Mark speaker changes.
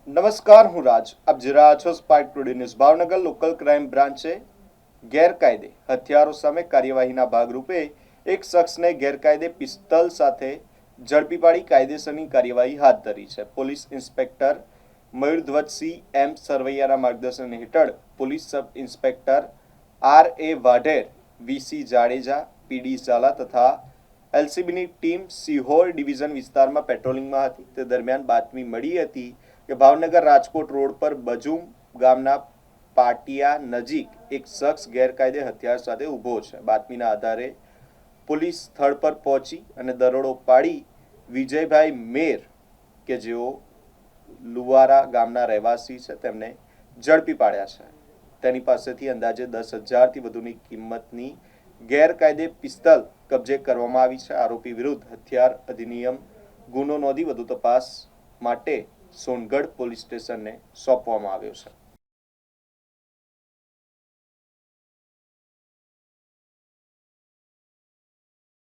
Speaker 1: નમસ્કાર, હું રાજ. આપ જોઈ રહ્યા છો Spark Today News. Bhavnagar local crime બ્રાન્ચે ગેરકાયદે હથિયારો સામે કાર્યવાહીના ભાગરૂપે એક શખ્સને ગેરકાયદે પિસ્તલ સાથે ઝડપી પાડી કાયદેસરની કાર્યવાહી હાથ ધરી છે. પોલીસ ઇન્સ્પેક્ટર મયુરધ્વજસિંહ એમ સરવૈયાના માર્ગદર્શન હેઠળ police sub inspector R.A. Vadher, V.C. Jadeja, P.D. Zala તથા એલસીબીની ટીમ સિહોર ડિવિઝન વિસ્તારમાં પેટ્રોલિંગમાં હતી. તે દરમિયાન બાતમી મળી હતી કે ભાવનગર રાજકોટ રોડ પર બજુમ ગામના પાટિયા નજીક એક શખ્સ ગેરકાયદે હથિયાર સાથે ઊભો છે. બાતમીના આધારે પોલીસ સ્થળ પર પહોંચી અને દરોડો પાડી વિજયભાઈ મેર કે જેઓ લુવારા ગામના રહેવાસી છે તેમને ઝડપી પાડ્યા છે. તેની પાસેથી અંદાજે 10,000થી વધુની કિંમતની ગેરકાયદે પિસ્તલ કબજે કરવામાં આવી છે. આરોપી વિરુદ્ધ હથિયાર અધિનિયમ ગુનો નોંધી વધુ તપાસ માટે સોનગઢ પોલીસ સ્ટેશનને સોંપવામાં આવ્યો છે.